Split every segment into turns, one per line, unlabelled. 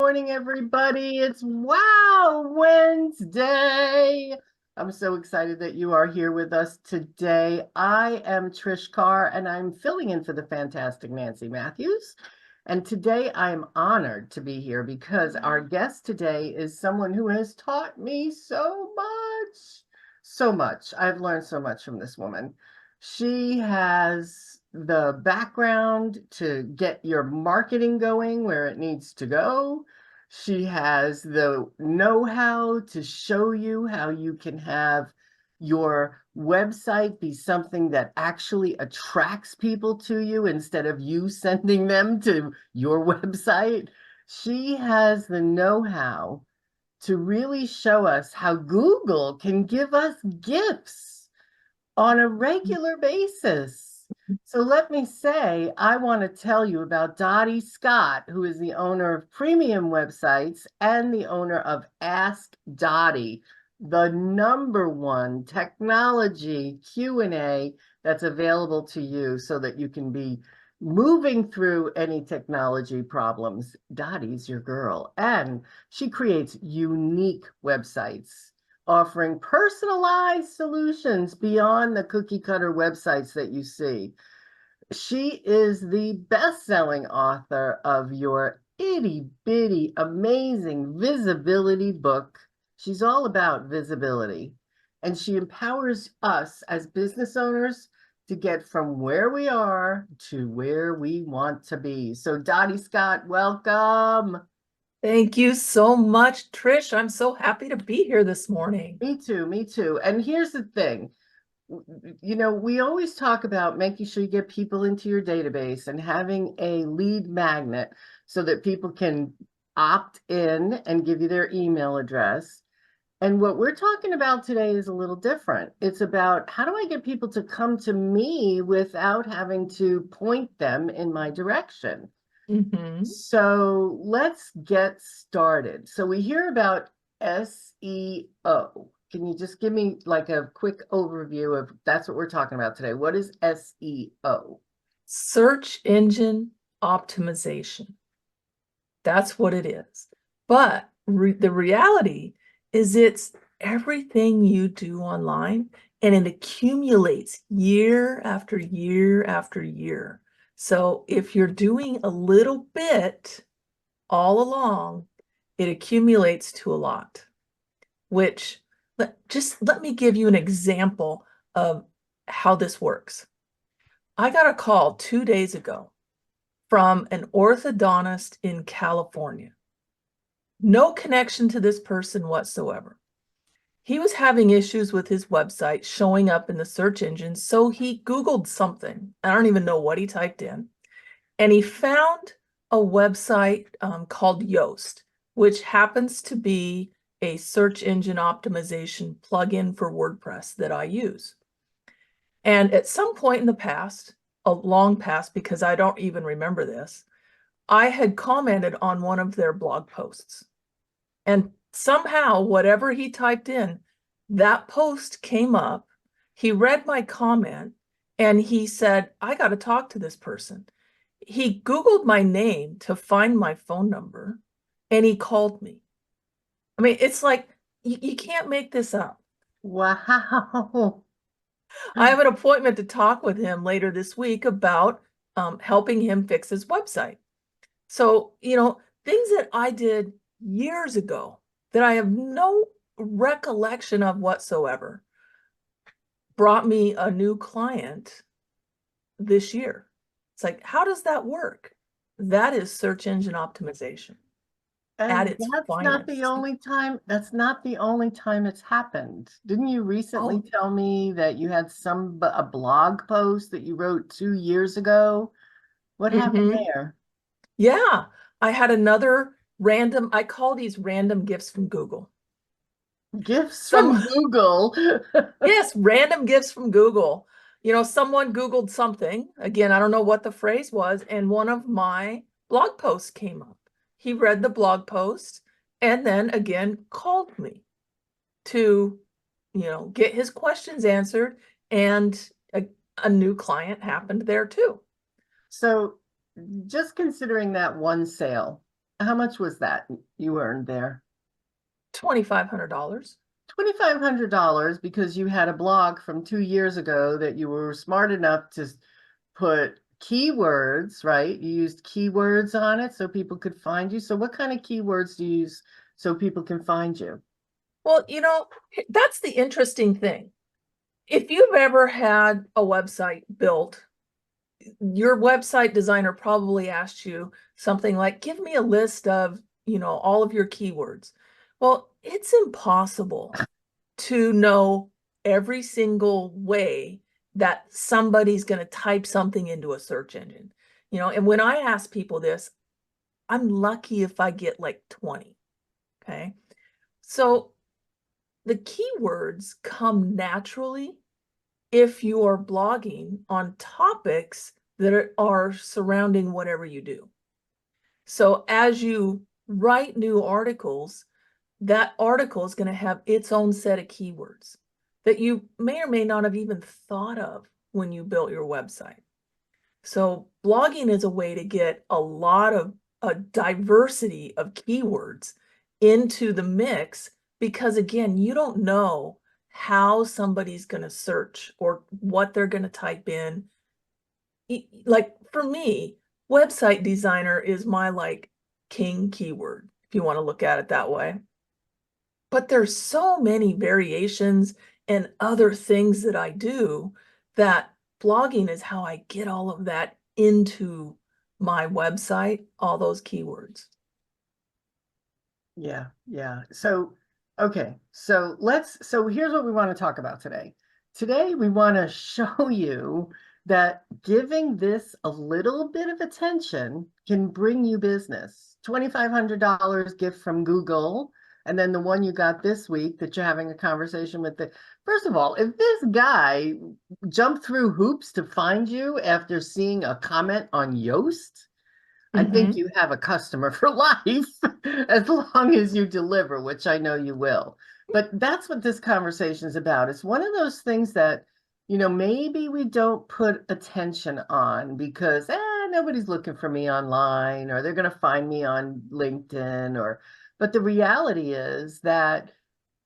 Morning, everybody. It's Wow Wednesday. I'm so excited that you are here with us today. I am Trish Carr, and I'm filling in for the fantastic Nancy Matthews. And today I am honored to be here because our guest today is someone who has taught me so much. So much. I've learned so much from this woman. She has the background to get your marketing going where it needs to go. She has the know-how to show you how you can have your website be something that actually attracts people to you instead of you sending them to your website. She has the know-how to really show us how Google can give us gifts on a regular basis. So let me say, I want to tell you about Dotty Scott, who is the owner of Premium Websites and the owner of Ask Dotty, the #1 technology Q&A that's available to you so that you can be moving through any technology problems. Dotty's your girl, and she creates unique websites offering personalized solutions beyond the cookie cutter websites that you see. She is the best-selling author of your itty bitty amazing visibility book. She's all about visibility, and she empowers us as business owners to get from where we are to where we want to be. So Dotty Scott, welcome.
Thank you so much, Trish. I'm so happy to be here this morning.
Me too, me too. And here's the thing. We always talk about making sure you get people into your database and having a lead magnet so that people can opt in and give you their email address. And what we're talking about today is a little different. It's about how do I get people to come to me without having to point them in my direction? So let's get started. So we hear about SEO. Can you just give me like a quick overview of that's what we're talking about today? What is SEO?
Search engine optimization. That's what it is. But the reality is it's everything you do online, and it accumulates year after year after year. So if you're doing a little bit all along, it accumulates to a lot, which let me give you an example of how this works. I got a call 2 days ago from an orthodontist in California. No connection to this person whatsoever. He was having issues with his website showing up in the search engine, so he Googled something. I don't even know what he typed in. And he found a website called Yoast, which happens to be a search engine optimization plugin for WordPress that I use. And at some point in the past, a long past, because I don't even remember this, I had commented on one of their blog posts. And somehow, whatever he typed in, that post came up. He read my comment and he said, I got to talk to this person. He Googled my name to find my phone number and he called me. I mean, it's like, you can't make this up.
Wow.
I have an appointment to talk with him later this week about helping him fix his website. So, things that I did years ago that I have no recollection of whatsoever brought me a new client this year. It's like, how does that work? That is search engine optimization at
And
its
that's not the
finest.
only time, it's happened. Didn't you recently
Oh,
tell me that you had a blog post that you wrote 2 years ago? What happened
mm-hmm.
there?
Yeah. I had another I call these random gifts from Google.
Gifts from
Some,
Google.
yes, random gifts from Google. Someone Googled something. Again, I don't know what the phrase was, and one of my blog posts came up. He read the blog post and then again called me to, get his questions answered, and a new client happened there too.
So just considering that one sale, How much was that you earned there?
$2,500.
$2,500 because you had a blog from 2 years ago that you were smart enough to put keywords, right? You used keywords on it so people could find you. So what kind of keywords do you use so people can find you?
Well, that's the interesting thing. If you've ever had a website built, your website designer probably asked you something like, give me a list of, all of your keywords. Well, it's impossible to know every single way that somebody's going to type something into a search engine. And when I ask people this, I'm lucky if I get like 20. Okay. So the keywords come naturally if you are blogging on topics that are surrounding whatever you do. So as you write new articles, that article is going to have its own set of keywords that you may or may not have even thought of when you built your website. So blogging is a way to get a lot of a diversity of keywords into the mix because, again, you don't know how somebody's going to search or what they're going to type in. Like for me, website designer is my like king keyword, if you want to look at it that way. But there's so many variations and other things that I do that blogging is how I get all of that into my website, all those keywords.
Yeah, yeah. So, okay. So here's what we want to talk about today. Today, we want to show you that giving this a little bit of attention can bring you business. $2,500 gift from Google. And then the one you got this week that you're having a conversation with first of all, if this guy jumped through hoops to find you after seeing a comment on Yoast, I think you have a customer for life as long as you deliver, which I know you will. But that's what this conversation is about. It's one of those things that, maybe we don't put attention on because nobody's looking for me online or they're going to find me on LinkedIn but the reality is that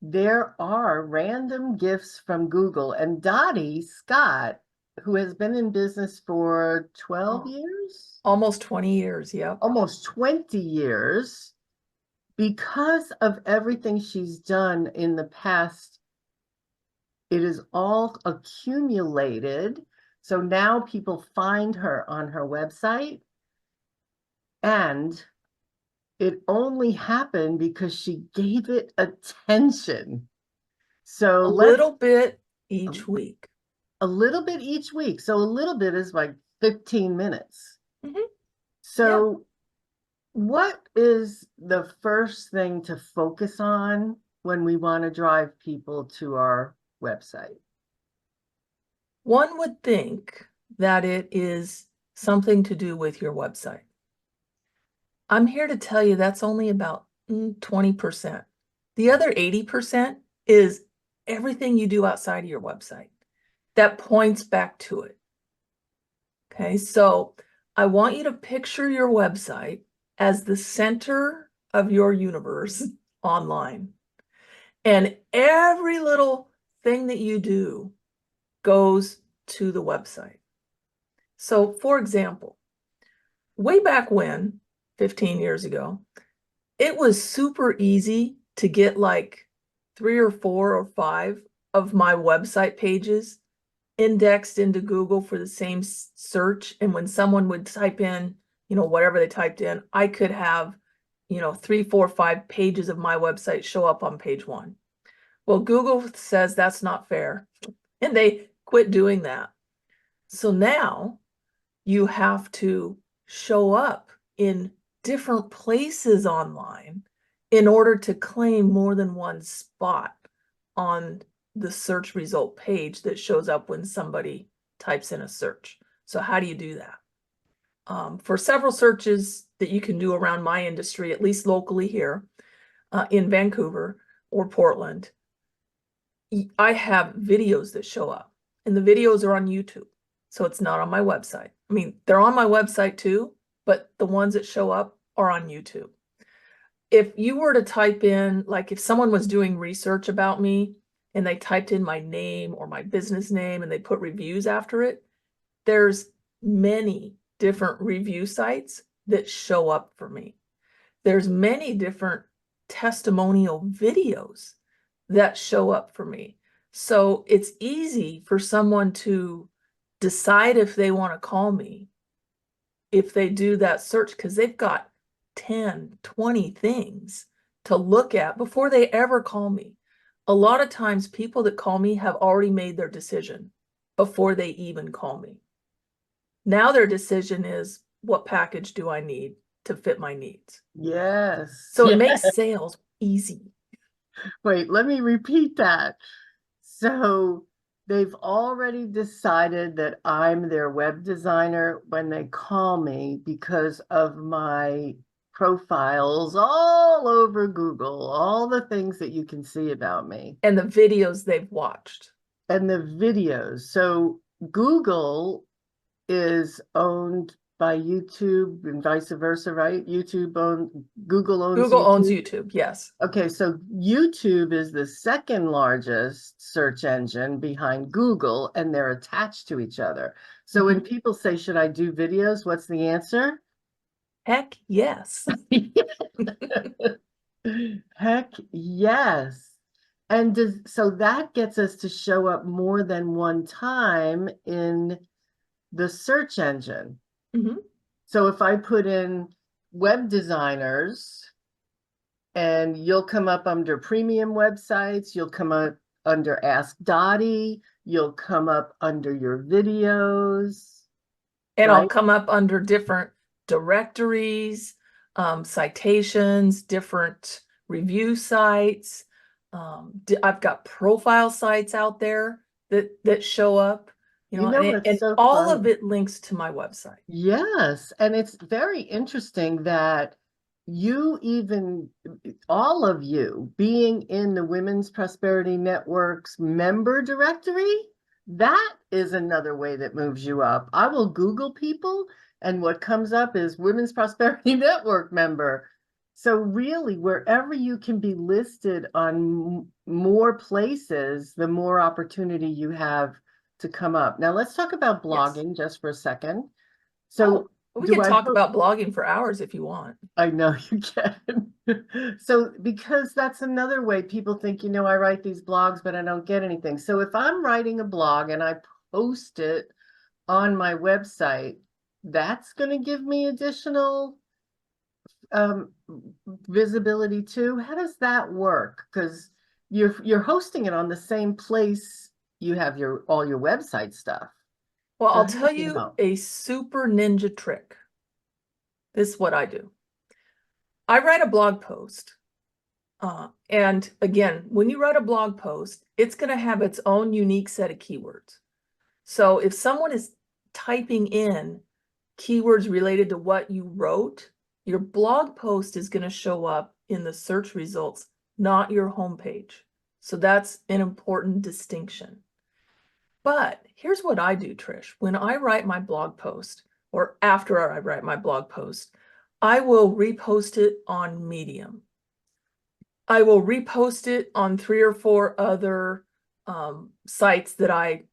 there are random gifts from Google, and Dotty Scott, who has been in business for 12 years,
Almost 20 years, yep.
almost 20 years, because of everything she's done in the past, it is all accumulated. So now people find her on her website, and it only happened because she gave it attention. So
A
let's
little bit each week.
a little bit each week. So a little bit is like 15 minutes.
Mhm.
So what is the first thing to focus on when we want to drive people to our website?
One would think that it is something to do with your website. I'm here to tell you that's only about 20%. The other 80% is everything you do outside of your website that points back to it. Okay, so I want you to picture your website as the center of your universe online. And every little thing that you do goes to the website. So, for example, way back when, 15 years ago, it was super easy to get like 3 or 4 or 5 of my website pages indexed into Google for the same search. And when someone would type in, whatever they typed in, I could have, 3, 4, 5 pages of my website show up on page 1. Well, Google says that's not fair, and they quit doing that. So now you have to show up in different places online in order to claim more than one spot on the search result page that shows up when somebody types in a search. So how do you do that? For several searches that you can do around my industry, at least locally here in Vancouver or Portland, I have videos that show up, and the videos are on YouTube. So it's not on my website. I mean, they're on my website too, but the ones that show up are on YouTube. if you were to type in, like if someone was doing research about me and they typed in my name or my business name and they put reviews after it, there's many different review sites that show up for me. There's many different testimonial videos that show up for me. So it's easy for someone to decide if they want to call me if they do that search, because they've got 10, 20 things to look at before they ever call me. A lot of times people that call me have already made their decision before they even call me. Now their decision is, what package do I need to fit my needs?
Yes.
So it
Yeah.
makes sales easy.
Wait, let me repeat that. So they've already decided that I'm their web designer when they call me because of my profiles all over Google, all the things that you can see about me,
And the videos they've watched.
and the videos. So Google is owned by YouTube and vice versa, right? Google owns
Google owns
YouTube.
YouTube, yes.
Okay, so YouTube is the second largest search engine behind Google, and they're attached to each other. So when people say, should I do videos? What's the answer?
Heck yes.
Heck yes. And so that gets us to show up more than one time in the search engine.
Mhm.
So if I put in web designers, and you'll come up under premium websites, you'll come up under Ask Dotty, you'll come up under your videos,
And I'll
right?
come up under different directories, citations, different review sites. I've got profile sites out there that show up, you
You
know,
know
and,
what's
and
so
all of
funny?
it links to my website.
Yes, and it's very interesting that you even, all of you being in the Women's Prosperity Network's member directory, that is another way that moves you up. I will Google people, and what comes up is Women's Prosperity Network member. So really, wherever you can be listed on more places, the more opportunity you have to come up. Now let's talk about
Yes.
blogging just for a second.
Oh,
So
we
do
can
I
talk
hope
about blogging for hours if you want.
I know you can. So because that's another way people think, I write these blogs, but I don't get anything. So if I'm writing a blog and I post it on my website, that's going to give me additional um, visibility too. How does that work? Because you're hosting it on the same place you have all your website stuff.
Well,
So
I'll
how does
tell
it
you
help?
a super ninja trick. This is what I do. I write a blog post. And again, when you write a blog post, it's going to have its own unique set of keywords. So if someone is typing in keywords related to what you wrote, your blog post is going to show up in the search results, not your homepage. So that's an important distinction. But here's what I do, Trish. When I write my blog post, or after I write my blog post, I will repost it on Medium. I will repost it on 3 or 4 other sites that I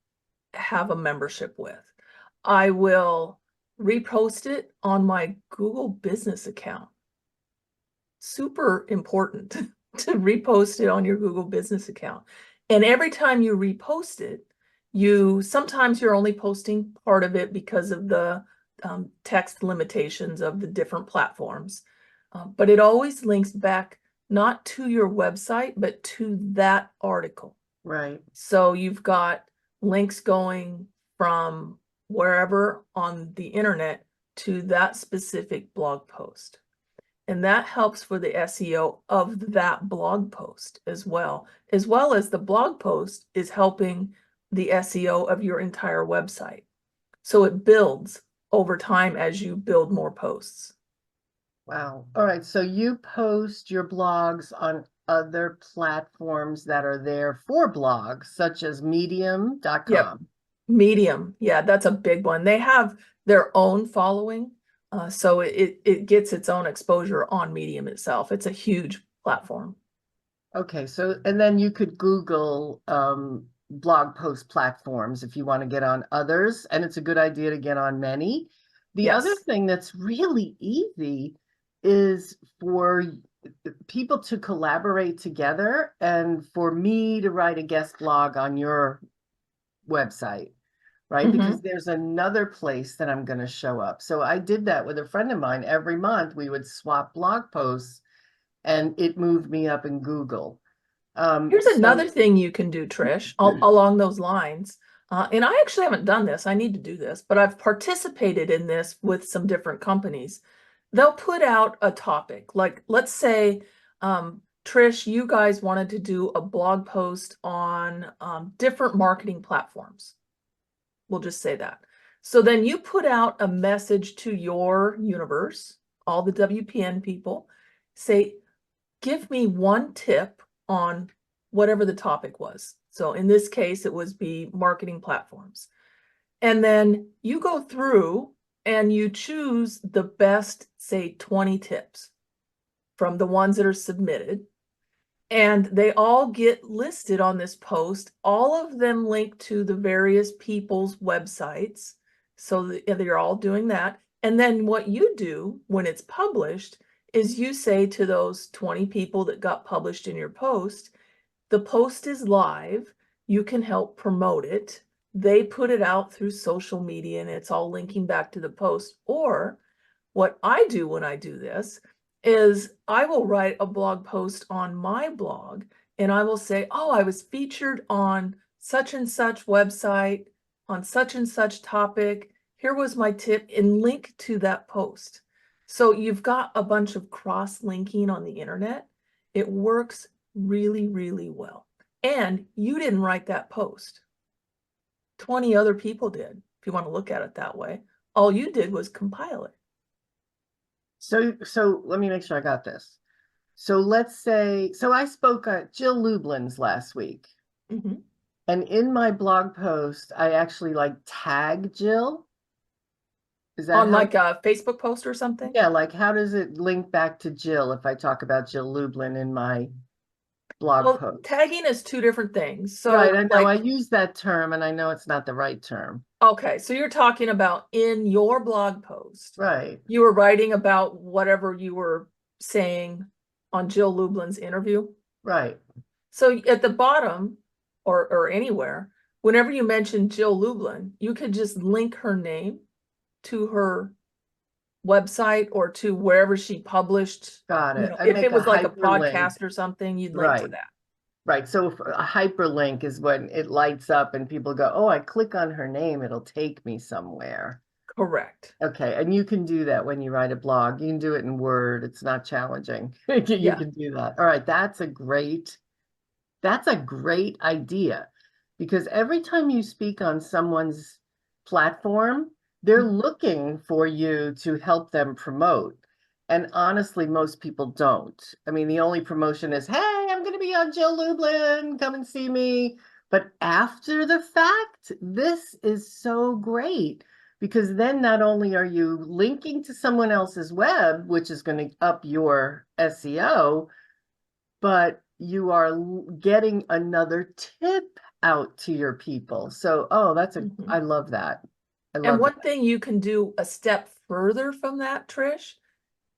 have a membership with. I will repost it on my Google business account. Super important to repost it on your Google business account. And every time you repost it, sometimes you're only posting part of it because of the text limitations of the different platforms. But it always links back not to your website, but to that article.
Right.
So you've got links going from wherever on the internet to that specific blog post. And that helps for the SEO of that blog post as well as the blog post is helping the SEO of your entire website. So it builds over time as you build more posts.
Wow. All right. So you post your blogs on other platforms that are there for blogs, such as medium.com.
Yep. Medium. Yeah, that's a big one. They have their own following. So it gets its own exposure on Medium itself. It's a huge platform.
Okay, so and then you could Google blog post platforms if you want to get on others, and it's a good idea to get on many. The other
Yes.
thing that's really easy is for people to collaborate together and for me to write a guest blog on your website, right? Because
Hmm.
there's another place that I'm going to show up. So I did that with a friend of mine. Every month we would swap blog posts and it moved me up in Google.
Here's
So
another thing you can do, Trish, along those lines. And I actually haven't done this. I need to do this, but I've participated in this with some different companies. They'll put out a topic, like let's say, Trish, you guys wanted to do a blog post on different marketing platforms. We'll just say that. So then you put out a message to your universe, all the WPN people, say, give me one tip on whatever the topic was. So in this case, it was be marketing platforms. And then you go through and you choose the best, say 20 tips from the ones that are submitted. And they all get listed on this post. All of them link to the various people's websites. So you're all doing that. And then what you do when it's published is you say to those 20 people that got published in your post, the post is live. You can help promote it. They put it out through social media and it's all linking back to the post. Or what I do when I do this is I will write a blog post on my blog and I will say, oh, I was featured on such and such website on such and such topic. Here was my tip and link to that post. So you've got a bunch of cross-linking on the internet. It works really, really well. And you didn't write that post. 20 other people did, if you want to look at it that way. All you did was compile it.
so let me make sure I got this. So let's say, so I spoke at Jill Lublin's last week,
Mm-hmm.
and in my blog post, I actually like tag Jill. Is that
On
how?
like a Facebook post or something?
Yeah, like how does it link back to Jill if I talk about Jill Lublin in my blog
Well,
post?
tagging is two different things.
Right,
So
I know I
like,
use that term and I know it's not the right term.
okay, so you're talking about in your blog post,
Right,
you were writing about whatever you were saying on Jill Lublin's interview.
right.
So at the bottom or anywhere, whenever you mention Jill Lublin, you could just link her name to her website or to wherever she published.
Got it. And
If
make
it
a
was like a
hyperlink.
podcast or something, you'd link to
Right.
that.
Right. So a hyperlink is when it lights up and people go, oh, I click on her name, it'll take me somewhere.
Correct.
Okay. And you can do that when you write a blog. You can do it in Word. It's not challenging. You
Yeah.
can do that. All right. That's a great idea because every time you speak on someone's platform, they're
Mhm.
looking for you to help them promote. And honestly, most people don't. I mean, the only promotion is, hey, I'm going to be on Jill Lublin, come and see me. But after the fact, this is so great because then not only are you linking to someone else's web, which is going to up your SEO, but you are getting another tip out to your people. So, oh,
Mhm.
I love that. I
And
love that.
one thing you can do a step further from that, Trish,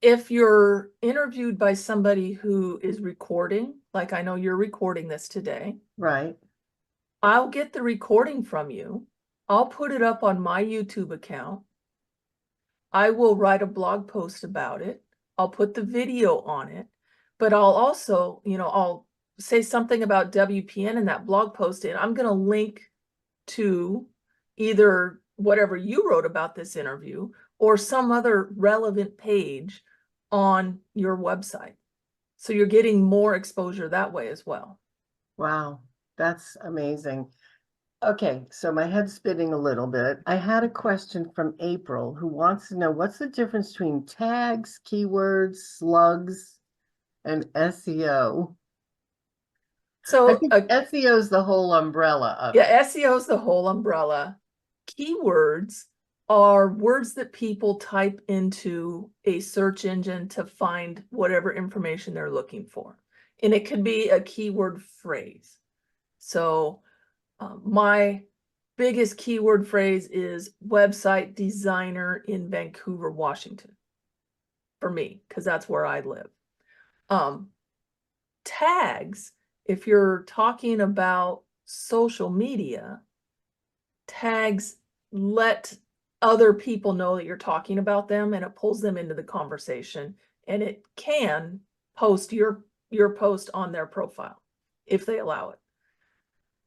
if you're interviewed by somebody who is recording, like I know you're recording this today,
Right.
I'll get the recording from you. I'll put it up on my YouTube account. I will write a blog post about it. I'll put the video on it, but I'll also, I'll say something about WPN in that blog post, and I'm going to link to either whatever you wrote about this interview or some other relevant page on your website. So you're getting more exposure that way as well.
Wow. That's amazing. Okay, so my head's spinning a little bit. I had a question from April who wants to know what's the difference between tags, keywords, slugs, and SEO. I
So
think SEO is the whole umbrella of
yeah,
it.
SEO is the whole umbrella. Keywords are words that people type into a search engine to find whatever information they're looking for. And it could be a keyword phrase. So my biggest keyword phrase is website designer in Vancouver, Washington, for me, because that's where I live. Tags, if you're talking about social media, tags let other people know that you're talking about them, and it pulls them into the conversation, and it can post your post on their profile if they allow it.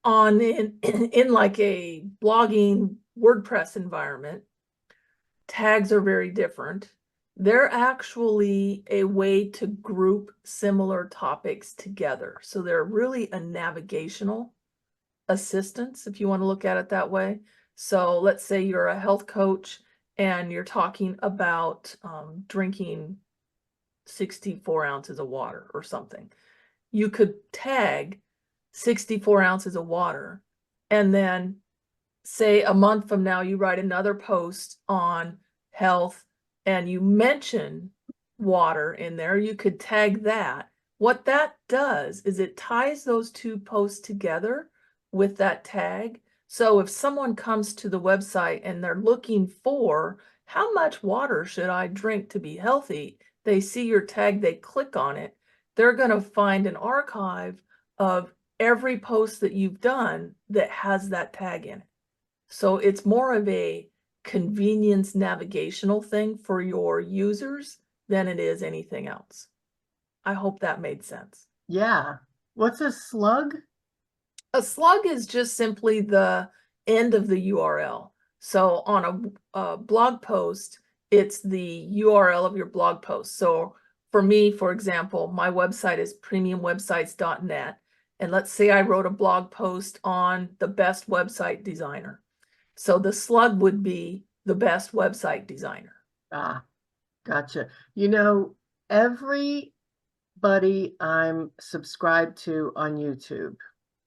In like a blogging WordPress environment, tags are very different. They're actually a way to group similar topics together. So they're really a navigational assistance, if you want to look at it that way. So let's say you're a health coach and you're talking about drinking 64 ounces of water or something. You could tag 64 ounces of water, and then say a month from now, you write another post on health and you mention water in there. You could tag that. What that does is it ties those two posts together with that tag. So if someone comes to the website and they're looking for how much water should I drink to be healthy, they see your tag, they click on it, they're going to find an archive of every post that you've done that has that tag in it. So it's more of a convenience navigational thing for your users than it is anything else. I hope that made sense.
Yeah. What's a slug?
A slug is just simply the end of the URL. So on a blog post, it's the URL of your blog post. So for me, for example, my website is premiumwebsites.net. And let's say I wrote a blog post on the best website designer. So the slug would be the best website designer.
Ah, gotcha. You know, everybody I'm subscribed to on YouTube,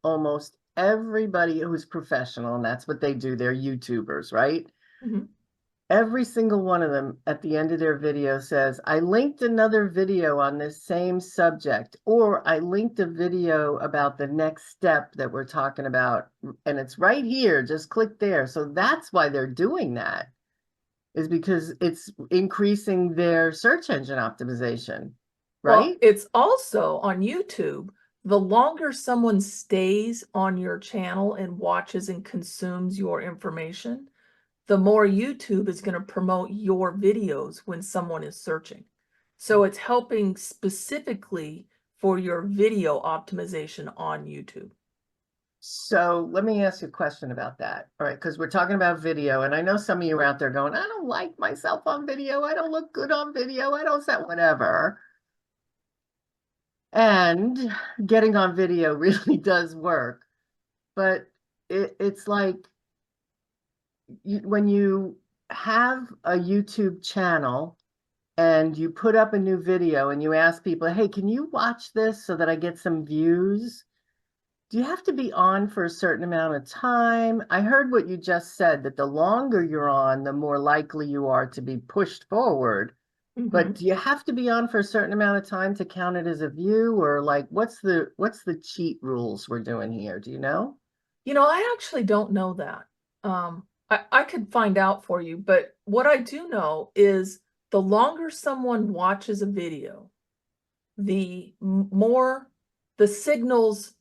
almost everybody who's professional, and that's what they do, they're YouTubers, right?
Mm-hmm.
Every single one of them at the end of their video says, I linked another video on this same subject, or I linked a video about the next step that we're talking about, and it's right here, just click there. So that's why they're doing that, is because it's increasing their search engine optimization, right?
Well, it's also on YouTube. The longer someone stays on your channel and watches and consumes your information, the more YouTube is going to promote your videos when someone is searching. So it's helping specifically for your video optimization on YouTube.
So let me ask you a question about that. All right, because we're talking about video, and I know some of you are out there going, I don't like myself on video. I don't look good on video. I don't set whatever. And getting on video really does work. But it's like when you have a YouTube channel and you put up a new video and you ask people, hey, can you watch this so that I get some views? Do you have to be on for a certain amount of time? I heard what you just said, that the longer you're on, the more likely you are to be pushed forward.
Mm-hmm.
But do you have to be on for a certain amount of time to count it as a view? Or like, what's the cheat rules we're doing here? Do you know?
You know, I actually don't know that. I could find out for you, but what I do know is the longer someone watches a video, the more the signals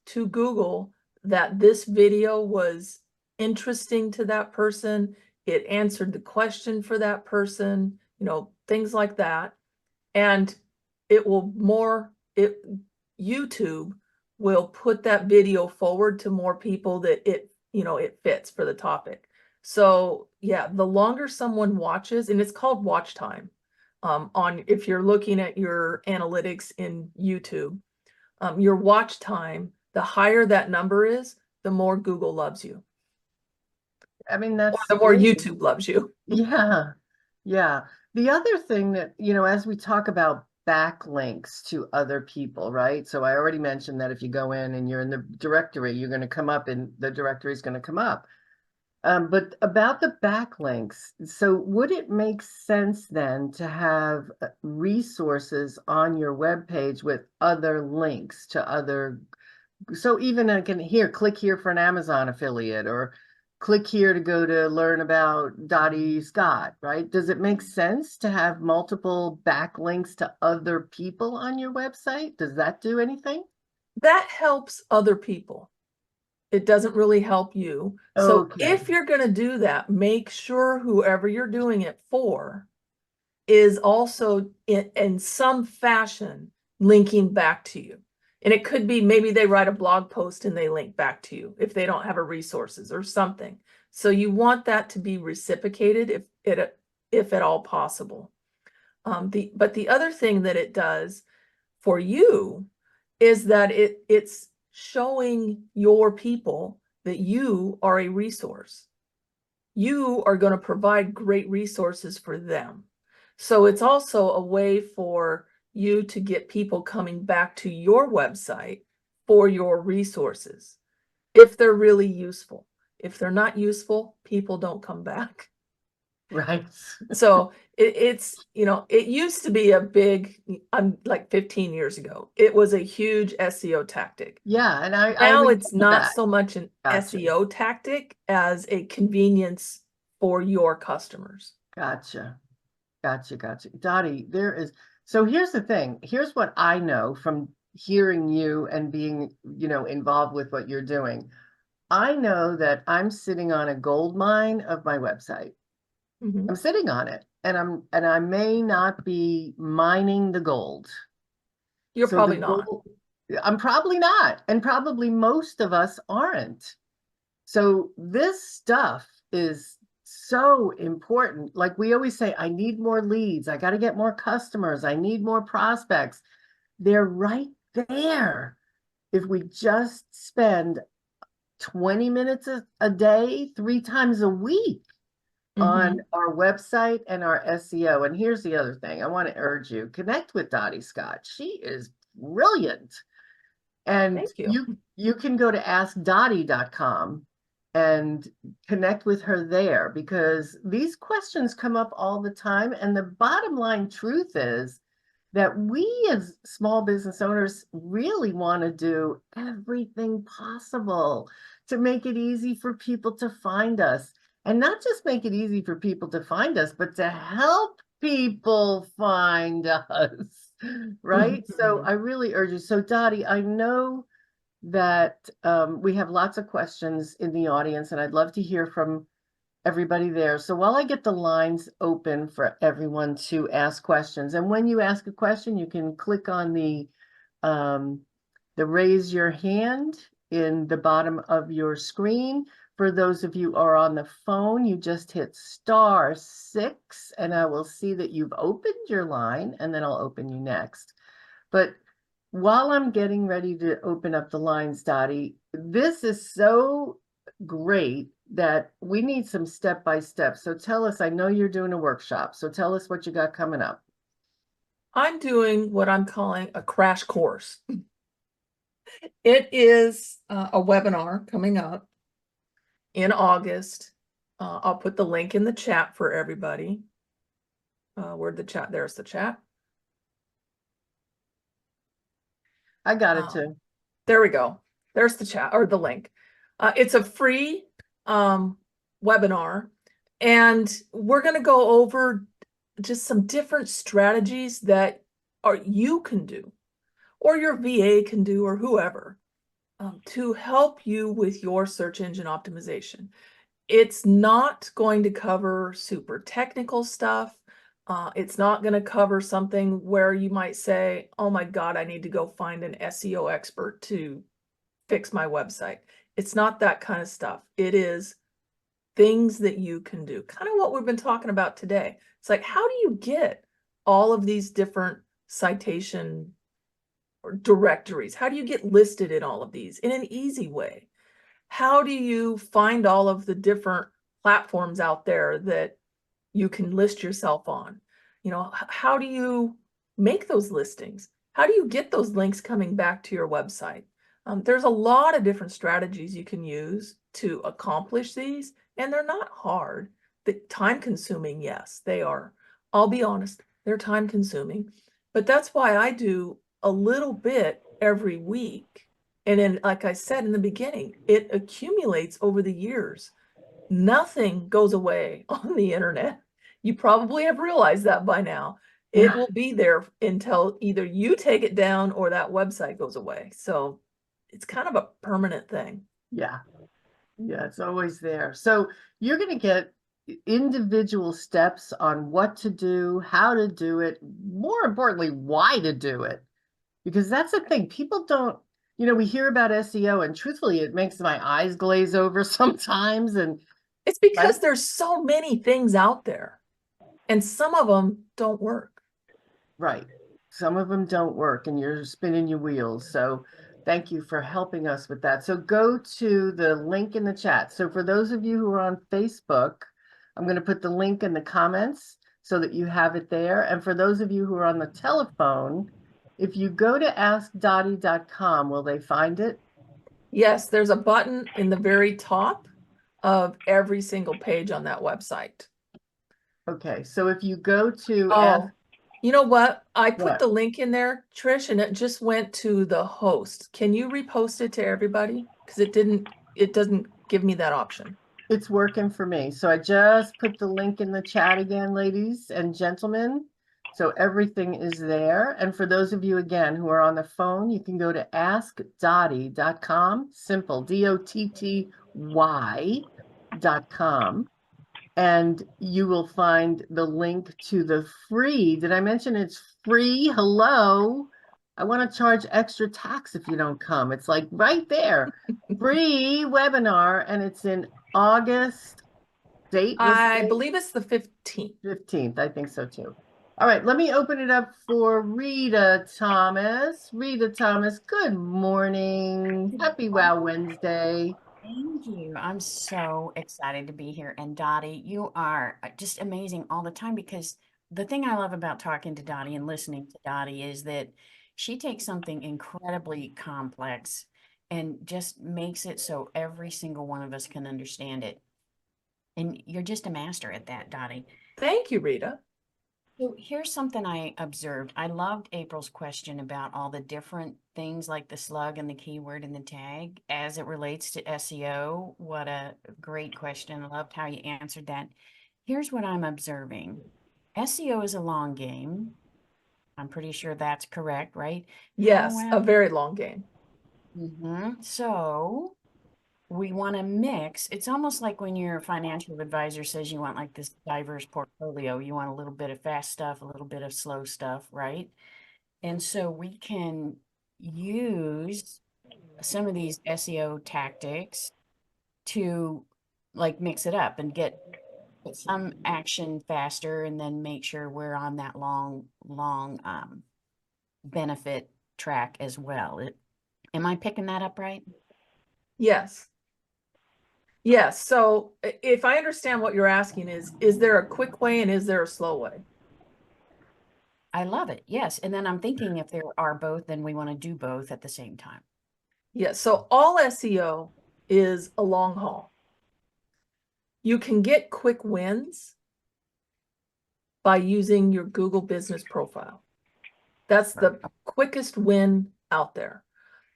to Google that this video was interesting to that person. It answered the question for that person, you know, things like that. And YouTube will put that video forward to more people that it fits for the topic. So yeah, the longer someone watches, and it's called watch time, if you're looking at your analytics in YouTube, your watch time, the higher that number is, the more Google loves you.
I mean, that's
the more
great.
YouTube loves you.
Yeah. Yeah. The other thing that, as we talk about backlinks to other people, right? So I already mentioned that if you go in and you're in the directory, you're going to come up and the directory is going to come up. But about the backlinks, so would it make sense then to have resources on your webpage with other links to other, so even I can here, click here for an Amazon affiliate, or click here to go to learn about Dotty Scott, right? Does it make sense to have multiple backlinks to other people on your website? Does that do anything?
That helps other people. It doesn't really help you. So
Okay,
if you're going to do that, make sure whoever you're doing it for is also in some fashion linking back to you. And it could be maybe they write a blog post and they link back to you if they don't have a resources or something. So you want that to be reciprocated if at all possible. But the other thing that it does for you is that it's showing your people that you are a resource. You are going to provide great resources for them. So it's also a way for you to get people coming back to your website for your resources if they're really useful. If they're not useful, people don't come back.
right.
So it's, it used to be a big, I'm like 15 years ago, it was a huge SEO tactic.
Yeah, and I
Now
remember
it's not
that.
so much an
Gotcha.
SEO tactic as a convenience for your customers.
Gotcha. Gotcha. Dottie, so here's the thing. Here's what I know from hearing you and being, involved with what you're doing. I know that I'm sitting on a gold mine of my website.
Mhm.
I'm sitting on it, and I may not be mining the gold.
You're
So the
probably not.
gold, I'm probably not, and probably most of us aren't. So this stuff is so important. Like we always say, I need more leads. I got to get more customers. I need more prospects. They're right there. If we just spend 20 minutes a day, 3 times a week on
Mhm.
our website and our SEO. And here's the other thing. I want to urge you, connect with Dotty Scott. She is brilliant. And
Thank you.
you can go to askdotty.com and connect with her there, because these questions come up all the time. And the bottom line truth is that we as small business owners really want to do everything possible to make it easy for people to find us. And not just make it easy for people to find us, but to help people find us. Right? So
Mhm.
I really urge you. So Dottie, I know that we have lots of questions in the audience, and I'd love to hear from everybody there. So while I get the lines open for everyone to ask questions, and when you ask a question, you can click on the raise your hand in the bottom of your screen. For those of you who are on the phone, you just hit *6, and I will see that you've opened your line, and then I'll open you next. But while I'm getting ready to open up the lines, Dottie, this is so great that we need some step by step. So tell us, I know you're doing a workshop, so tell us what you got coming up.
I'm doing what I'm calling a crash course. It is a webinar coming up in August. I'll put the link in the chat for everybody. Where'd the chat? There's the chat.
I got it too.
There we go. There's the chat or the link. It's a free webinar, and we're going to go over just some different strategies that you can do, or your VA can do, or whoever, to help you with your search engine optimization. It's not going to cover super technical stuff. It's not going to cover something where you might say, oh my God, I need to go find an SEO expert to fix my website. It's not that kind of stuff. It is things that you can do. Kind of what we've been talking about today. It's like, how do you get all of these different citation or directories? How do you get listed in all of these in an easy way? How do you find all of the different platforms out there that you can list yourself on? How do you make those listings? How do you get those links coming back to your website? There's a lot of different strategies you can use to accomplish these, and they're not hard. The time consuming, yes, they are. I'll be honest, they're time consuming, but that's why I do a little bit every week. And then, like I said in the beginning, it accumulates over the years. Nothing goes away on the internet. You probably have realized that by now. It will be there until either you take it down or that website goes away. So it's kind of a permanent thing.
Yeah. Yeah, it's always there. So you're going to get individual steps on what to do, how to do it, more importantly, why to do it. Because that's the thing. People don't, we hear about SEO, and truthfully, it makes my eyes glaze over sometimes. And
it's because there's so many things out there, and some of them don't work.
Right. Some of them don't work, and you're spinning your wheels. So thank you for helping us with that. So go to the link in the chat. So for those of you who are on Facebook, I'm going to put the link in the comments so that you have it there. And for those of you who are on the telephone, if you go to askdotty.com, will they find it?
Yes, there's a button in the very top of every single page on that website.
Okay, so if you go to
you know what? I put the link in there, Trish, and it just went to the host. Can you repost it to everybody? Because it doesn't give me that option.
It's working for me. So I just put the link in the chat again, ladies and gentlemen. So everything is there. And for those of you, again, who are on the phone, you can go to askdotty.com, simple, DOTTY.com. And you will find the link to the free. Did I mention it's free? Hello. I want to charge extra tax if you don't come. It's like right there. Free webinar, and it's in August. Date was
I believe it's the 15th.
15th. I think so too. All right, let me open it up for Rita Thomas. Rita Thomas, good morning. Happy Wow Wednesday.
Thank you. I'm so excited to be here. And Dotty, you are just amazing all the time, because the thing I love about talking to Dotty and listening to Dotty is that she takes something incredibly complex and just makes it so every single one of us can understand it. And you're just a master at that, Dotty.
Thank you, Rita.
So here's something I observed. I loved April's question about all the different things like the slug and the keyword and the tag as it relates to SEO. What a great question. I loved how you answered that. Here's what I'm observing. SEO is a long game. I'm pretty sure that's correct, right?
Yes, a very long game.
So we want to mix. It's almost like when your financial advisor says you want like this diverse portfolio. You want a little bit of fast stuff, a little bit of slow stuff, right? And so we can use some of these SEO tactics to like mix it up and get some action faster, and then make sure we're on that long benefit track as well. Am I picking that up right?
Yes. Yes. So if I understand what you're asking is there a quick way and is there a slow way?
I love it. Yes. And then I'm thinking if there are both, then we want to do both at the same time.
Yes. So all SEO is a long haul. You can get quick wins by using your Google business profile. That's the quickest win out there.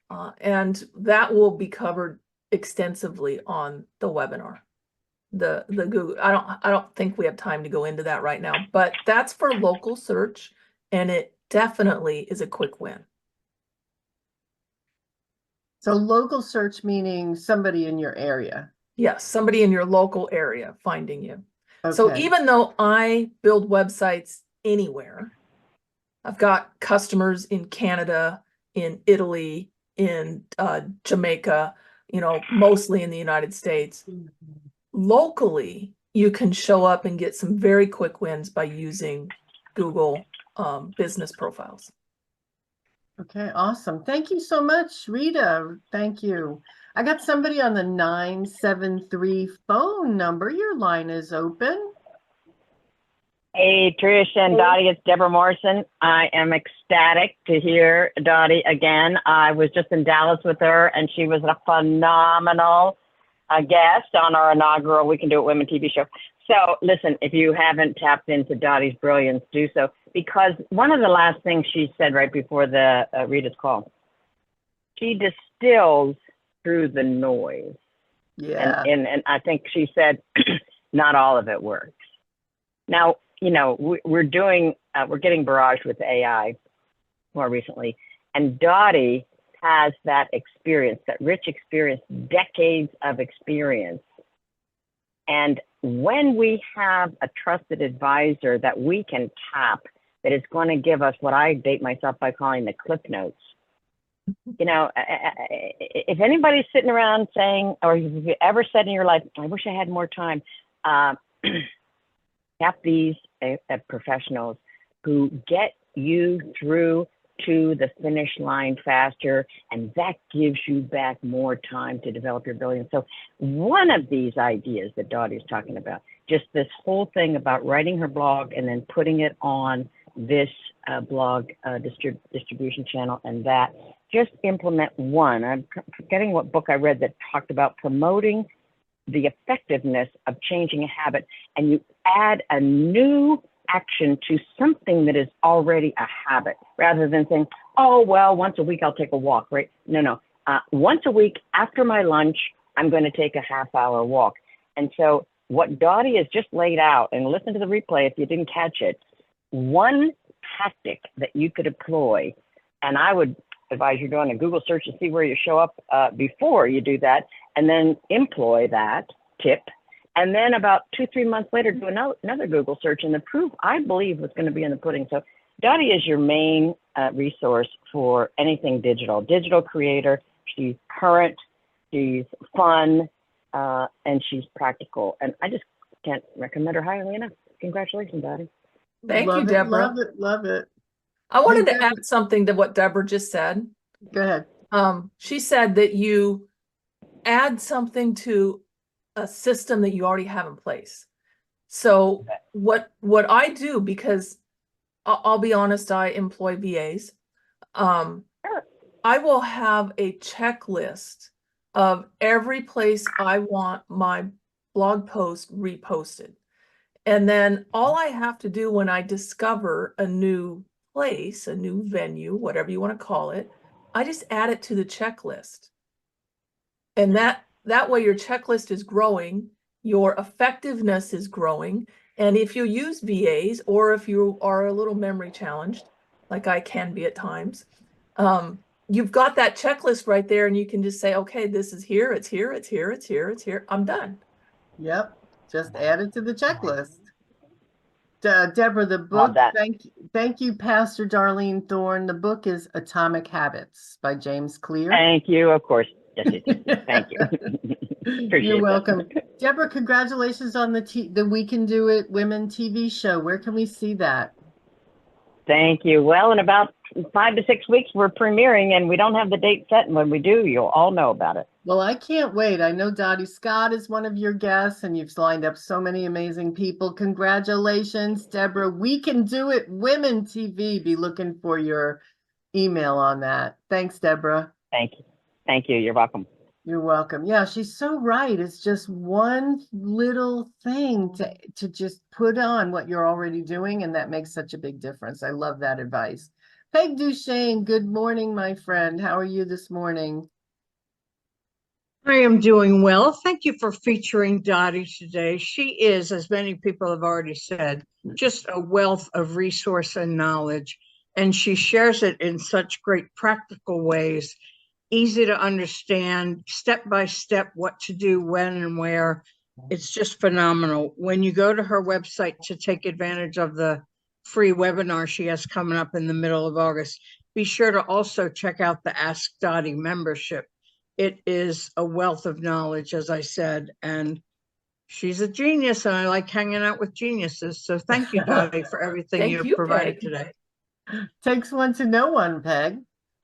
And that will be covered extensively on the webinar. The Google, I don't think we have time to go into that right now, but that's for local search, and it definitely is a quick win.
So local search meaning somebody in your area.
Yes, somebody in your local area finding you.
Okay.
So even though I build websites anywhere, I've got customers in Canada, in Italy, in Jamaica, mostly in the United States. Locally, you can show up and get some very quick wins by using Google business profiles.
Okay, awesome. Thank you so much, Rita. Thank you. I got somebody on the 973 phone number. Your line is open.
Hey, Trish and Dotty, it's Deborah Morrison. I am ecstatic to hear Dotty again. I was just in Dallas with her, and she was a phenomenal guest on our inaugural We Can Do It Women TV show. So listen, if you haven't tapped into Dottie's brilliance, do so, because one of the last things she said right before the Rita's call, she distills through the noise.
Yeah.
And I think she said not all of it works. Now, you know, we're getting barraged with AI more recently, and Dottie has that experience, that rich experience, decades of experience. And when we have a trusted advisor that we can tap, that is going to give us what I date myself by calling the clip notes. You know, if anybody's sitting around saying, or if you ever said in your life, I wish I had more time, tap these professionals who get you through to the finish line faster, and that gives you back more time to develop your brilliance. So one of these ideas that Dottie is talking about, just this whole thing about writing her blog and then putting it on this blog distribution channel, and that just implement one. I'm forgetting what book I read that talked about promoting the effectiveness of changing a habit, and you add a new action to something that is already a habit, rather than saying, oh, well, once a week I'll take a walk, right? No. Once a week after my lunch, I'm going to take a half-hour walk. And so what Dottie has just laid out, and listen to the replay if you didn't catch it, one tactic that you could employ, and I would advise you doing a Google search to see where you show up before you do that, and then employ that tip. And then about 2-3 months later, do another Google search, and the proof, I believe, was going to be in the pudding. So Dottie is your main resource for anything digital creator. She's current, she's fun, and she's practical. And I just can't recommend her highly enough. Congratulations, Dottie.
Thank
Love
you,
it,
Deborah.
Love it.
I wanted
Hey,
to
Deborah.
add something to what Deborah just said.
Go ahead.
She said that you add something to a system that you already have in place. So what I do, because I'll be honest, I employ VAs. I will have a checklist of every place I want my blog post reposted. And then all I have to do when I discover a new place, a new venue, whatever you want to call it, I just add it to the checklist. And that way your checklist is growing, your effectiveness is growing. And if you use VAs, or if you are a little memory challenged, like I can be at times, you've got that checklist right there, and you can just say, okay, this is here, it's here, it's here, it's here, it's here. I'm done.
Yep. Just add it to the checklist. Deborah, the
Love
book,
that.
thank you, Pastor Darlene Thorne. The book is Atomic Habits by James Clear.
Thank you, of course. Yes, thank you. Appreciate
You're
that.
welcome. Deborah, congratulations on the We Can Do It Women TV show. Where can we see that?
Thank you. Well, in about 5 to 6 weeks, we're premiering, and we don't have the date set. And when we do, you'll all know about it.
Well, I can't wait. I know Dotty Scott is one of your guests, and you've lined up so many amazing people. Congratulations, Deborah. We Can Do It Women TV. Be looking for your email on that. Thanks, Deborah.
Thank you. Thank you. You're welcome.
You're welcome. Yeah, she's so right. It's just one little thing to just put on what you're already doing, and that makes such a big difference. I love that advice. Peg Duchesne, good morning, my friend. How are you this morning?
I am doing well. Thank you for featuring Dottie today. She is, as many people have already said, just a wealth of resource and knowledge, and she shares it in such great practical ways, easy to understand, step by step, what to do, when and where. It's just phenomenal. When you go to her website to take advantage of the free webinar she has coming up in the middle of August, be sure to also check out the Ask Dottie membership. It is a wealth of knowledge, as I said, and she's a genius, and I like hanging out with geniuses. So thank you, Dottie, for everything
Thank
you've
you,
provided
Peg.
today.
Takes one to know one, Peg.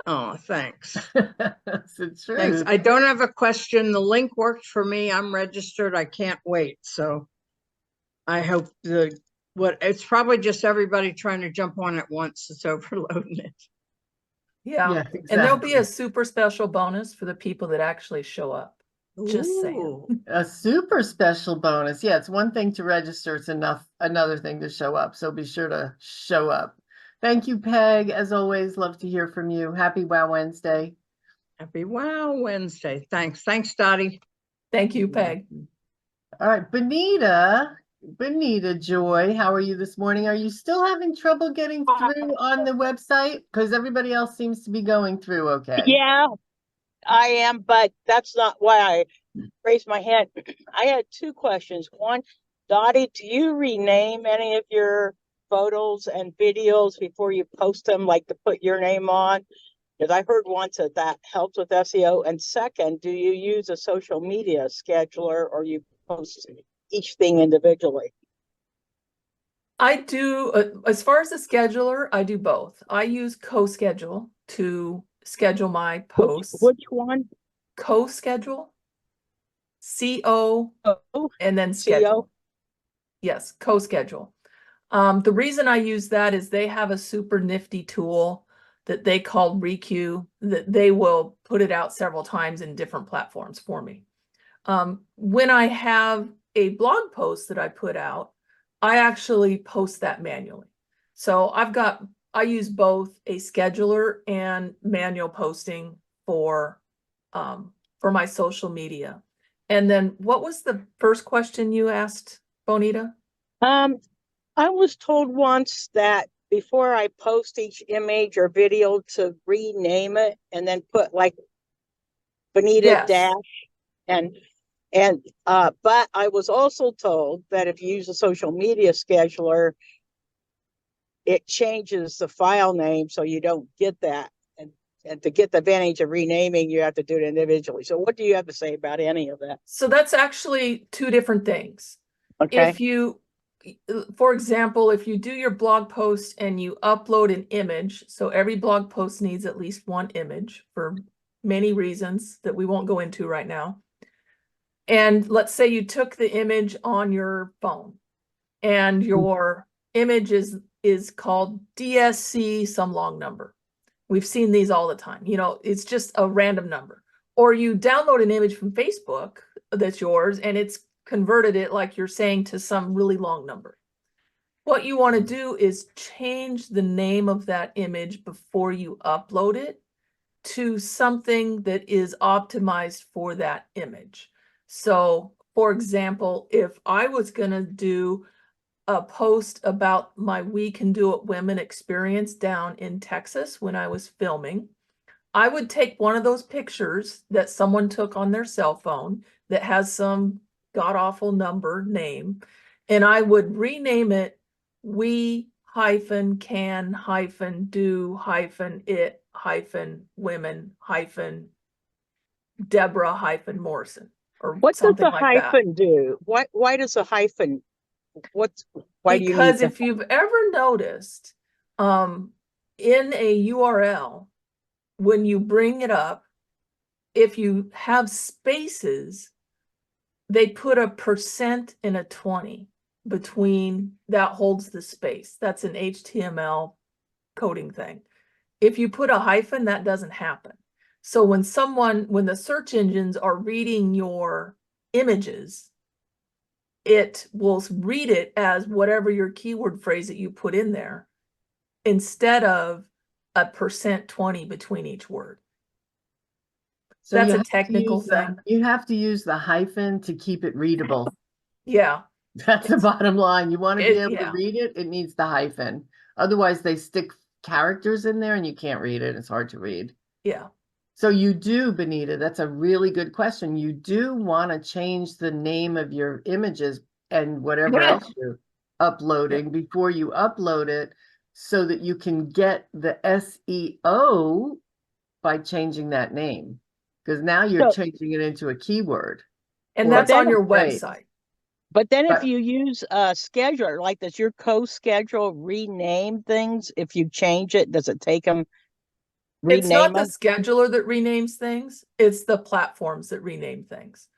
Oh, thanks.
That's the truth.
Thanks. I don't have a question. The link worked for me. I'm registered. I can't wait. So I hope it's probably just everybody trying to jump on at once. It's overloading it.
Yeah.
Yeah,
And there'll be
exactly.
a super special bonus for the people that actually show up. Just saying.
Ooh.
A super special bonus. Yeah, it's one thing to register, it's another thing to show up. So be sure to show up. Thank you, Peg. As always, love to hear from you. Happy Wow Wednesday.
Happy Wow Wednesday. Thanks. Thanks, Dottie.
Thank you, Peg.
All right, Bonita Joy, how are you this morning? Are you still having trouble getting through on the website? Because everybody else seems to be going through okay.
Yeah, I am, but that's not why I raised my hand. I had two questions. One, Dottie, do you rename any of your photos and videos before you post them, like to put your name on? Because I heard once that that helps with SEO. And second, do you use a social media scheduler or you post each thing individually?
I do, as far as the scheduler, I do both. I use CoSchedule to schedule my posts.
Which one?
CoSchedule, CO,
Oh,
and then
CO?
schedule. Yes, CoSchedule. The reason I use that is they have a super nifty tool that they call Requeue that they will put it out several times in different platforms for me. When I have a blog post that I put out, I actually post that manually. So I use both a scheduler and manual posting for my social media. And then what was the first question you asked, Bonita?
I was told once that before I post each image or video to rename it and then put like Bonita
Yes.
Dash but I was also told that if you use a social media scheduler, it changes the file name so you don't get that. And to get the advantage of renaming, you have to do it individually. So what do you have to say about any of that?
So that's actually two different things.
Okay.
If you, for example, if you do your blog post and you upload an image, so every blog post needs at least one image for many reasons that we won't go into right now. And let's say you took the image on your phone and your image is called DSC some long number. We've seen these all the time. You know, it's just a random number. Or you download an image from Facebook that's yours and it's converted it, like you're saying, to some really long number. What you want to do is change the name of that image before you upload it to something that is optimized for that image. So, for example, if I was going to do a post about my We Can Do It Women experience down in Texas when I was filming, I would take one of those pictures that someone took on their cell phone that has some god-awful number name, and I would rename it We hyphen can hyphen do hyphen it hyphen women hyphen Deborah hyphen Morrison or
What does
something
the
like that.
hyphen do? Why does a hyphen? Why do you
Because
need
if you've ever noticed, in a URL, when you bring it up, if you have spaces, they put a % and a 20 between that holds the space. That's an HTML coding thing. If you put a hyphen, that doesn't happen. So when the search engines are reading your images, it will read it as whatever your keyword phrase that you put in there, instead of a % 20 between each word.
So
That's
you
a
have to
technical
use the-
thing.
You have to use the hyphen to keep it readable.
Yeah.
That's the bottom line. You want to be able
Yeah.
to read it, it needs the hyphen. Otherwise, they stick characters in there and you can't read it. It's hard to read.
Yeah.
So you do, Bonita, that's a really good question. You do want to change the name of your images and whatever
Yeah.
else you're uploading before you upload it so that you can get the SEO by changing that name. Because now you're
So-
changing it into a keyword.
And
Or
that's on your
phrase.
website.
But then if
Right.
you use a scheduler, like does your CoSchedule rename things? If you change it, does it take them?
It's not the
Rename
scheduler that renames things, it's the platforms that rename things.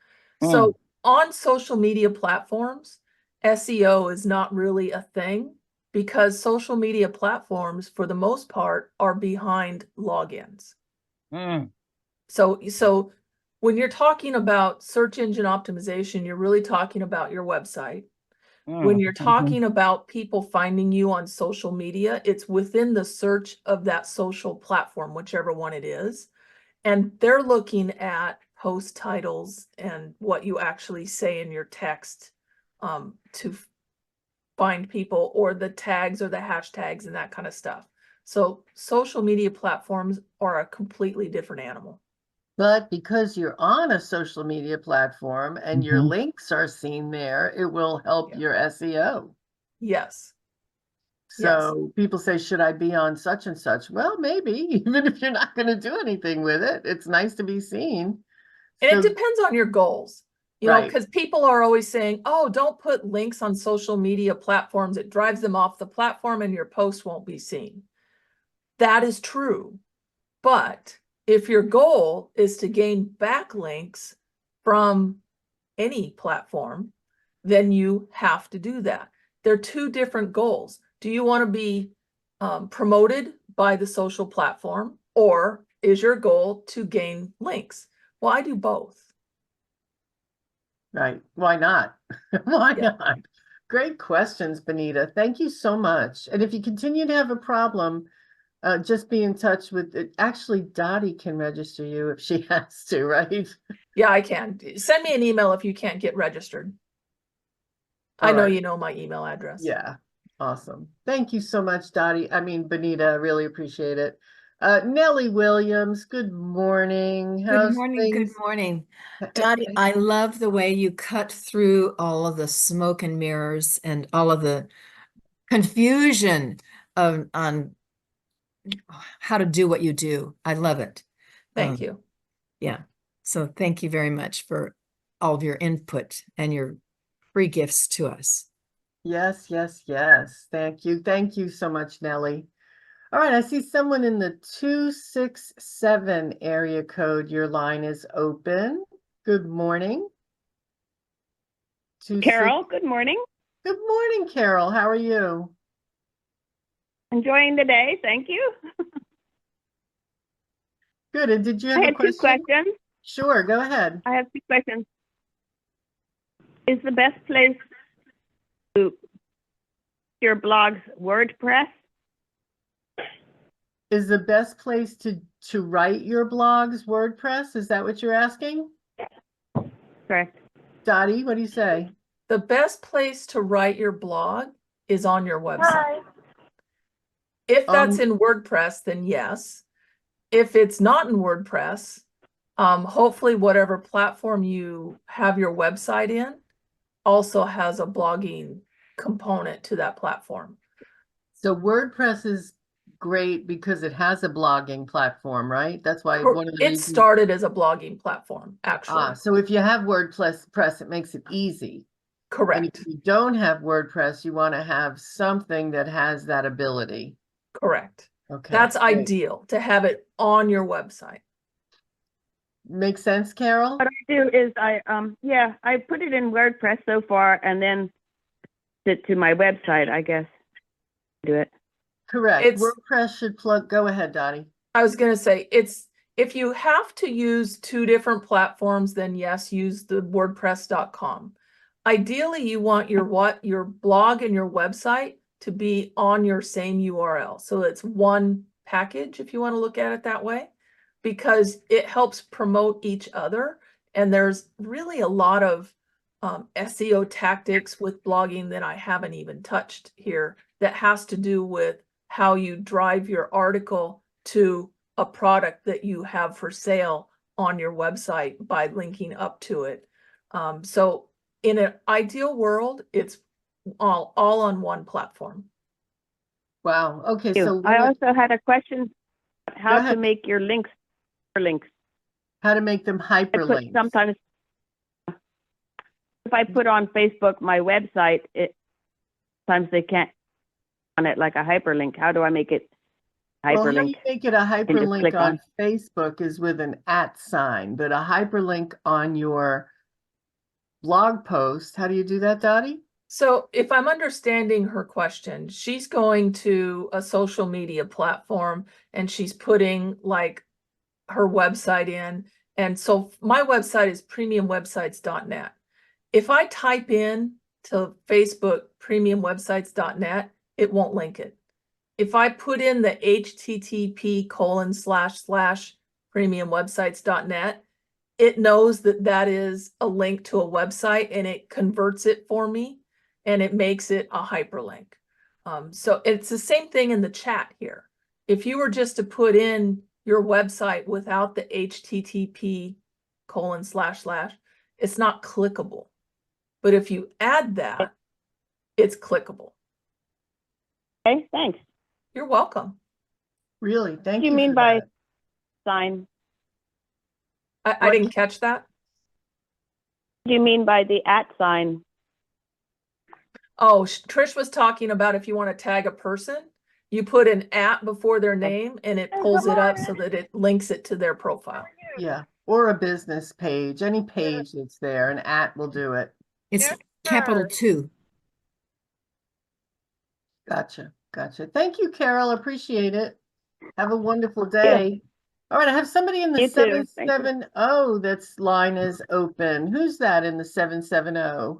Mm.
So on social media platforms, SEO is not really a thing because social media platforms, for the most part, are behind logins.
Mm.
So when you're talking about search engine optimization, you're really talking about your website. When you're talking about people finding you on social media, it's within the search of that social platform, whichever one it is. And they're looking at post titles and what you actually say in your text to find people, or the tags or the hashtags and that kind of stuff. So social media platforms are a completely different animal.
But because you're on a social media platform and your links are seen there, it will help
Yeah.
your SEO.
Yes.
So people say, should I be on such and such? Well, maybe, even if you're not going to do anything with it, it's nice to be seen.
And
So,
it depends on your goals, you know,
right.
because people are always saying, oh, don't put links on social media platforms. It drives them off the platform and your post won't be seen. That is true. But if your goal is to gain backlinks from any platform, then you have to do that. They're two different goals. Do you want to be promoted by the social platform, or is your goal to gain links? Well, I do both.
Right. Why not? Why
Yeah.
not? Great questions, Benita. Thank you so much. And if you continue to have a problem, just be in touch with it. Actually, Dotty can register you if she has to, right?
Yeah, I can. Send me an email if you can't get registered. I
All
know
right.
you know my email address.
Yeah. Awesome. Thank you so much, Dotty. I mean, Benita, I really appreciate it. Nellie Williams, good morning.
Good morning. Good morning. Dottie, I love the way you cut through all of the smoke and mirrors and all of the confusion on how to do what you do. I love it.
Thank you.
Yeah. So thank you very much for all of your input and your free gifts to us.
Yes, yes, yes. Thank you. Thank you so much, Nellie. All right, I see someone in the 267 area code. Your line is open. Good morning.
Carol, good morning.
Good morning, Carol. How are you?
Enjoying the day, thank you.
Good. And did you have
I
a
had two
question?
questions.
Sure, go ahead.
I have two questions. Is the best place to your blog's WordPress?
Is the best place to write your blogs WordPress? Is that what you're asking?
Correct.
Dottie, what do you say?
The best place to write your blog is on your website.
Hi.
If that's in WordPress, then yes. If it's not in WordPress, hopefully whatever platform you have your website in also has a blogging component to that platform.
So WordPress is great because it has a blogging platform, right? That's why one of the
It
reasons.
started as a blogging platform, actually.
So if you have WordPress, it makes it easy.
Correct.
And if you don't have WordPress, you want to have something that has that ability.
Correct.
Okay.
That's
great.
ideal to have it on your website.
Makes sense, Carol?
What I do is I put it in WordPress so far and then to my website, I guess. Do it.
Correct. WordPress should plug. Go ahead, Dottie.
I was going to say, if you have to use two different platforms, then yes, use the WordPress.com. Ideally, you want your blog and your website to be on your same URL. So it's one package, if you want to look at it that way, because it helps promote each other. And there's really a lot of SEO tactics with blogging that I haven't even touched here that has to do with how you drive your article to a product that you have for sale on your website by linking up to it. So in an ideal world, it's all on one platform.
Wow. Okay. So
I also had a question, how to make your links hyperlinks.
How to make them hyperlinks.
Sometimes if I put on Facebook my website, sometimes they can't on it like a hyperlink. How do I make it hyperlink?
Well, how you make it a hyperlink on Facebook is with an @sign, but a hyperlink on your blog post, how do you do that, Dottie?
So if I'm understanding her question, she's going to a social media platform and she's putting like her website in, And so my website is premiumwebsites.net. If I type in to Facebook premiumwebsites.net, it won't link it. If I put in the http:// premiumwebsites.net, it knows that that is a link to a website and it converts it for me and it makes it a hyperlink. So it's the same thing in the chat here. If you were just to put in your website without the http:// it's not clickable. But if you add that, it's clickable.
Okay, thanks.
You're welcome.
Really, thank
What do you
you
mean
for
by
that.
sign?
I
What?
didn't catch that.
What do you mean by the @ sign?
Oh, Trish was talking about if you want to tag a person, you put an @ before their name and it pulls it up so that it links it to their profile.
Yeah, or a business page, any page that's there, an @ will do it.
It's capital 2.
Gotcha, gotcha. Thank you, Carol. Appreciate it. Have a wonderful day. All right, I have somebody in the
You too. Thank you.
770 that's line is open. Who's that in the 770? I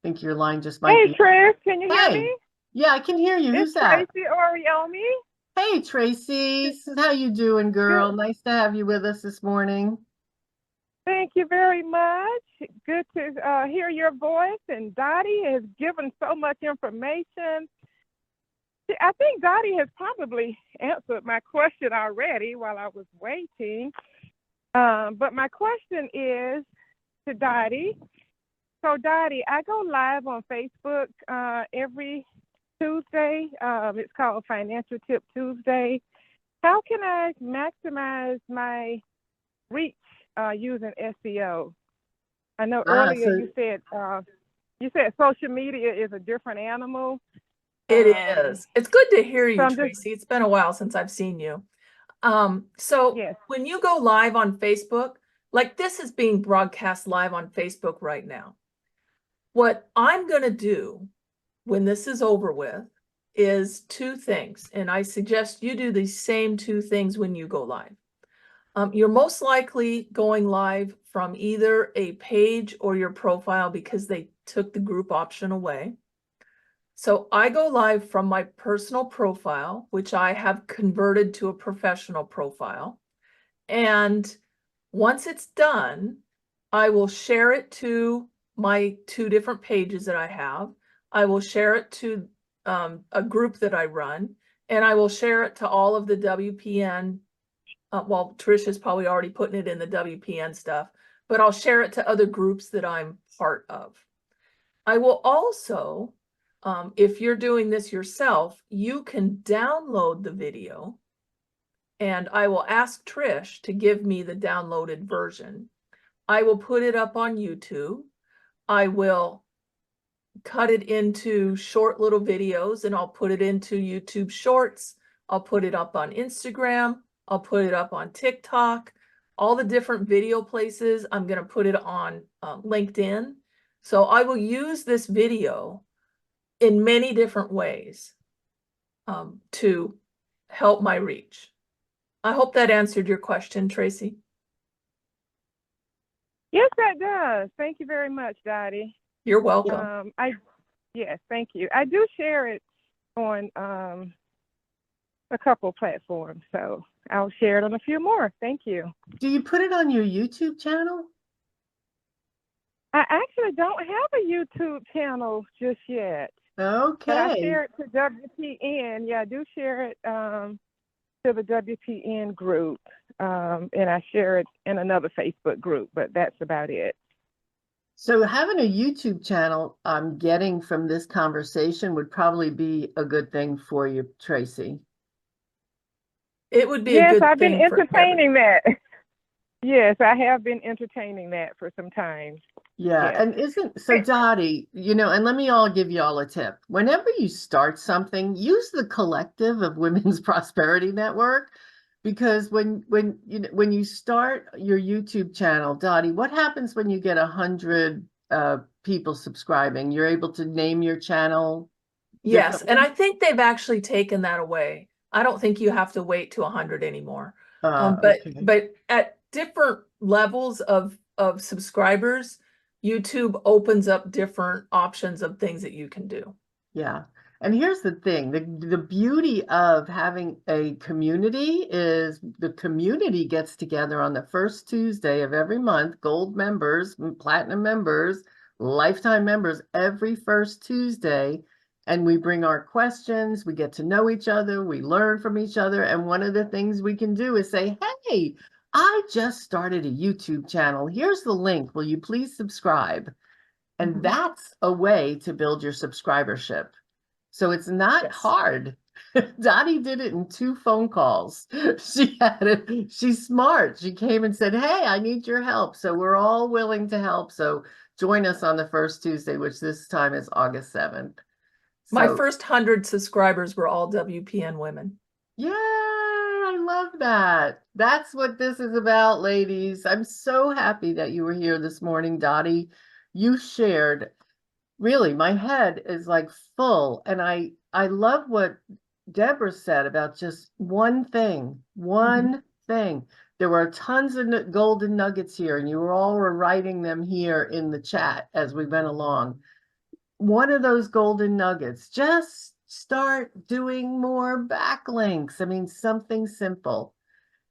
think your line just might be.
Trish, can you hear
Hey,
me?
yeah, I can hear you. Who's
It's
that?
Tracy Oriomi.
Hey, Tracy. How you doing, girl? Nice to have you with us this morning.
Thank you very much. Good to hear your voice. And Dottie has given so much information. I think Dottie has probably answered my question already while I was waiting. But my question is to Dottie. So Dottie, I go live on Facebook every Tuesday. It's called Financial Tip Tuesday. How can I maximize my reach using SEO? I know earlier you said social media is a different animal.
It is. It's good to hear you,
so
Tracy. It's been a while since I've seen you. So
Yes.
when you go live on Facebook, like this is being broadcast live on Facebook right now. What I'm going to do when this is over with is 2 things. And I suggest you do the same 2 things when you go live. You're most likely going live from either a page or your profile because they took the group option away. So I go live from my personal profile, which I have converted to a professional profile. And once it's done, I will share it to my 2 different pages that I have. I will share it to a group that I run, and I will share it to all of the WPN. Well, Trish is probably already putting it in the WPN stuff, but I'll share it to other groups that I'm part of. I will also, if you're doing this yourself, you can download the video, and I will ask Trish to give me the downloaded version. I will put it up on YouTube. I will cut it into short little videos and I'll put it into YouTube Shorts. I'll put it up on Instagram. I'll put it up on TikTok, all the different video places. I'm going to put it on LinkedIn. So I will use this video in many different ways to help my reach. I hope that answered your question, Tracy.
Yes, that does. Thank you very much, Dottie.
You're welcome.
Yes, thank you. I do share it on a couple platforms, so I'll share it on a few more. Thank you.
Do you put it on your YouTube channel?
I actually don't have a YouTube channel just yet.
Okay.
But I share it to WPN. Yeah, I do share it to the WPN group. And I share it in another Facebook group, but that's about it.
So having a YouTube channel, I'm getting from this conversation would probably be a good thing for you, Tracy.
It would be a good
I've been
thing for
entertaining that. Yes, I have been entertaining that for some time.
Yeah,
Yes.
and so Dottie, and let me give you all a tip. Whenever you start something, use the collective of Women's Prosperity Network, because when you start your YouTube channel, Dottie, what happens when you get 100 people subscribing? You're able to name your channel.
Yes, and I think they've actually taken that away. I don't think you have to wait to 100 anymore. But
Okay.
at different levels of subscribers, YouTube opens up different options of things that you can do.
Yeah. And here's the thing, the beauty of having a community is the community gets together on the first Tuesday of every month, gold members, platinum members, lifetime members, every first Tuesday. And we bring our questions, we get to know each other, we learn from each other. And one of the things we can do is say, hey, I just started a YouTube channel. Here's the link. Will you please subscribe? And
Mhm.
that's a way to build your subscribership. So it's not
Yes.
hard. Dottie did it in 2 phone calls. She had it. She's smart. She came and said, hey, I need your help. So we're all willing to help. So join us on the first Tuesday, which this time is August 7th.
My
So,
first 100 subscribers were all WPN women.
yeah, I love that. That's what this is about, ladies. I'm so happy that you were here this morning, Dottie. You shared. Really, my head is like full, and I love what Deborah said about just one thing, one thing. There were tons of golden nuggets here, and you were writing them here in the chat as we went along. One of those golden nuggets, just start doing more backlinks. I mean, something simple.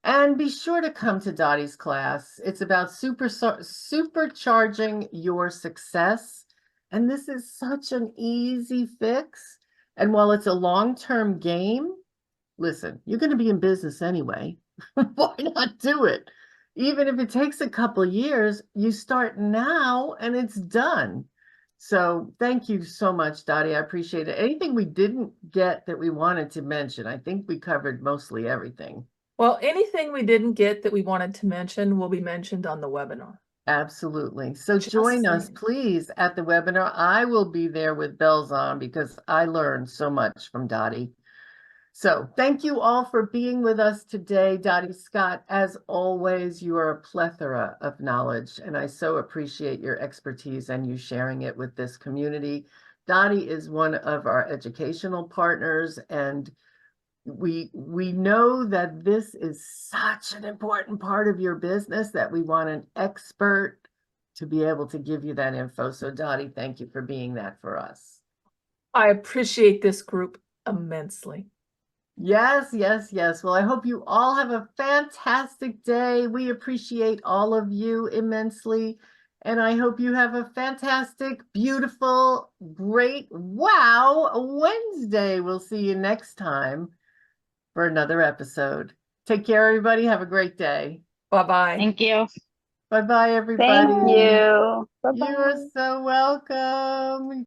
And be sure to come to Dottie's class. It's about supercharging your success. And this is such an easy fix. And while it's a long-term game, listen, you're going to be in business anyway. Why not do it? Even if it takes a couple of years, you start now and it's done. So thank you so much, Dottie. I appreciate it. Anything we didn't get that we wanted to mention? I think we covered mostly everything.
Well, anything we didn't get that we wanted to mention will be mentioned on the webinar.
Absolutely. So
Just
join us,
saying.
please, at the webinar. I will be there with bells on because I learned so much from Dottie. So thank you all for being with us today. Dotty Scott, as always, you are a plethora of knowledge, and I so appreciate your expertise and you sharing it with this community. Dottie is one of our educational partners, and we know that this is such an important part of your business that we want an expert to be able to give you that info. So Dottie, thank you for being that for us.
I appreciate this group immensely.
Yes, yes, yes. Well, I hope you all have a fantastic day. We appreciate all of you immensely. And I hope you have a fantastic, beautiful, great, wow Wednesday. We'll see you next time for another episode. Take care, everybody. Have a great day.
Bye-bye.
Thank you.
Bye-bye, everybody.
Thank you. Bye-bye.
You are so welcome.